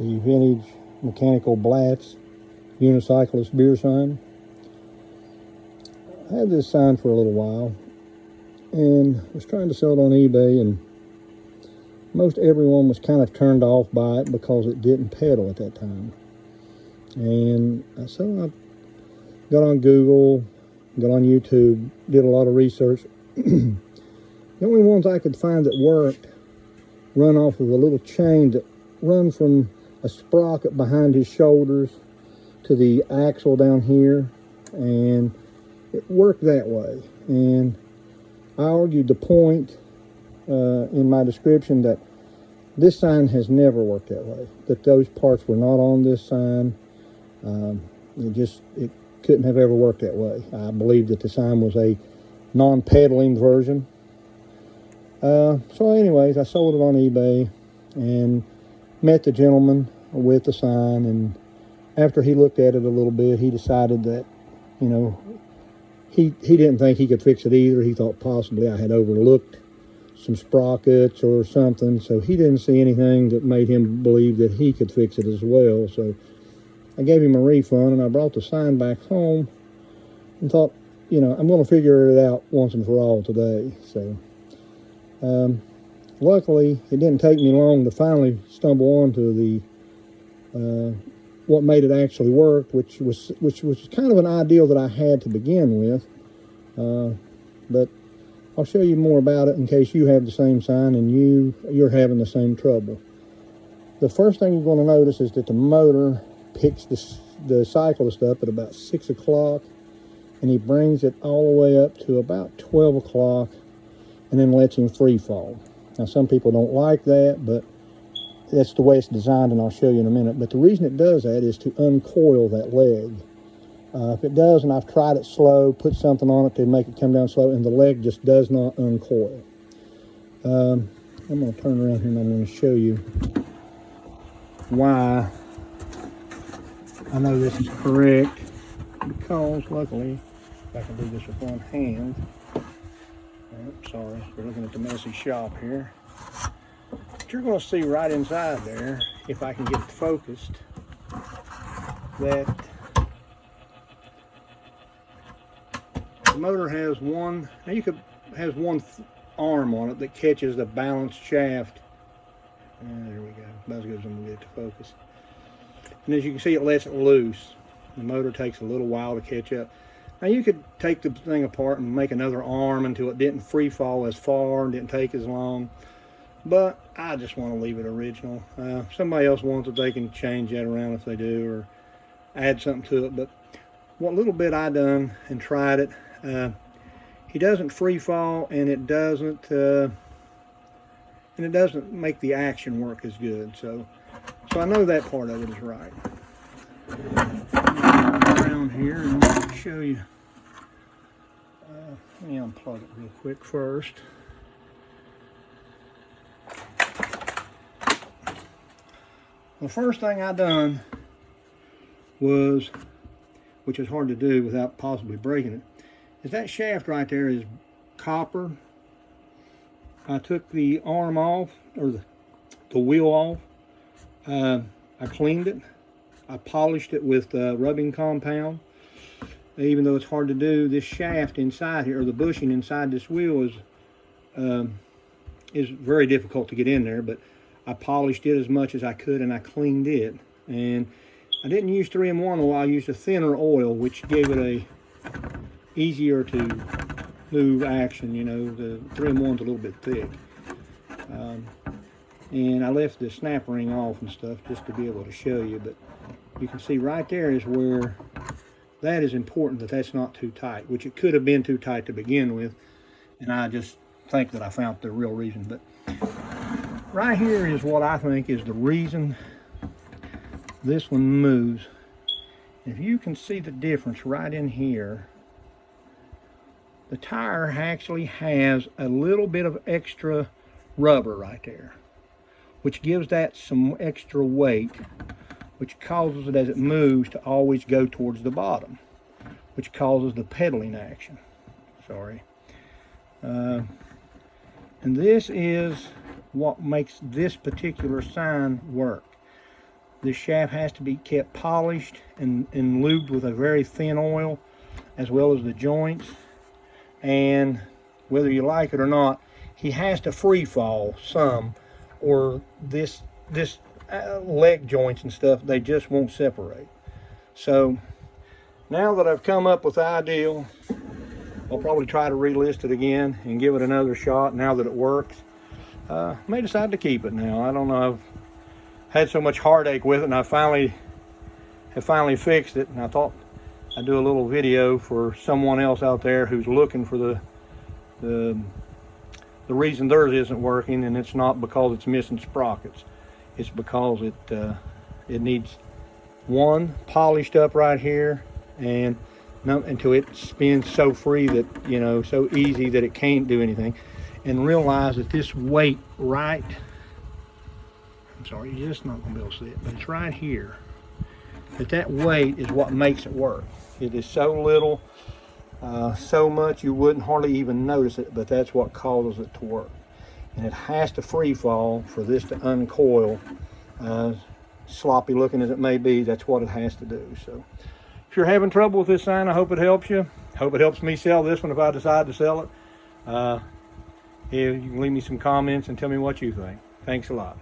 the vintage mechanical Blatz unicyclist beer sign. I had this sign for a little while and was trying to sell it on eBay, and most everyone was kind of turned off by it because it didn't pedal at that time. And so I got on Google, got on YouTube, did a lot of research. The only ones I could find that worked run off of a little chain that runs from a sprocket behind his shoulders to the axle down here, and it worked that way. And I argued the point in my description that this sign has never worked that way, that those parts were not on this sign. It couldn't have ever worked that way. I believe that the sign was a non-pedaling version. So anyways, I sold it on eBay and met the gentleman with the sign, and after he looked at it a little bit, he decided that, you know, he didn't think he could fix it either. He thought possibly I had overlooked some sprockets or something, so he didn't see anything that made him believe that he could fix it as well. So I gave him a refund, and I brought the sign back home and thought, you know, I'm going to figure it out once and for all today. So luckily, it didn't take me long to finally stumble onto the what made it actually work, which was kind of an ideal that I had to begin with. But I'll show you more about it in case you have the same sign and you're having the same trouble. The first thing you're going to notice is that the motor picks the cyclist up at about 6 o'clock, and he brings it all the way up to about 12 o'clock and then lets him free fall. Now, some people don't like that, but that's the way it's designed, and I'll show you in a minute. But the reason it does that is to uncoil that leg. If it does, and I've tried it slow, put something on it to make it come down slow, and the leg just does not uncoil. I'm going to turn around here and I'm going to show you why I know this is correct. Because, luckily, if I can do this with one hand. Oh, sorry, we're looking at the messy shop here. But you're going to see right inside there, if I can get it focused, that the motor has one, now has one arm on it that catches the balanced shaft. There we go, about as good as I'm going to get it to focus. And as you can see, it lets it loose. The motor takes a little while to catch up. Now you could take the thing apart and make another arm until it didn't free fall as far and didn't take as long. But I just want to leave it original. If somebody else wants it, they can change that around if they do, or add something to it. But what little bit I done and tried it, he doesn't free fall, and it doesn't make the action work as good. So I know that part of it is right. Around here, and I'll show you. Let me unplug it real quick first. The first thing I done was, which is hard to do without possibly breaking it, is that shaft right there is copper. I took the arm off, or the wheel off. I cleaned it. I polished it with rubbing compound. Even though it's hard to do, this shaft inside here, or the bushing inside this wheel, is very difficult to get in there. But I polished it as much as I could, and I cleaned it. And I didn't use 3-in-1 oil. I used a thinner oil, which gave it a easier to move action. You know, the 3-in-1's a little bit thick. And I left the snap ring off and stuff just to be able to show you. But you can see right there is where that is important, that that's not too tight, which it could have been too tight to begin with. And I just think that I found the real reason. But right here is what I think is the reason this one moves. If you can see the difference right in here, the tire actually has a little bit of extra rubber right there, which gives that some extra weight, which causes it, as it moves, to always go towards the bottom, which causes the pedaling action. Sorry. And this is what makes this particular sign work. This shaft has to be kept polished and lubed with a very thin oil, as well as the joints. And whether you like it or not, he has to free fall some, or this leg joints and stuff, they just won't separate. So now that I've come up with the ideal, I'll probably try to relist it again and give it another shot now that it works. May decide to keep it now. I don't know. I've had so much heartache with it, and I have finally fixed it. And I thought I'd do a little video for someone else out there who's looking for the reason theirs isn't working, and it's not because it's missing sprockets. It's because it needs one polished up right here, and until it spins so free that, you know, so easy that it can't do anything. And realize that this weight right, I'm sorry, you're just not gonna be able to see it, but it's right here, that weight is what makes it work. It is so little, so much you wouldn't hardly even notice it, but that's what causes it to work. And it has to free fall for this to uncoil. Sloppy looking as it may be, that's what it has to do. So if you're having trouble with this sign, I hope it helps you. Hope it helps me sell this one if I decide to sell it. You can leave me some comments and tell me what you think. Thanks a lot.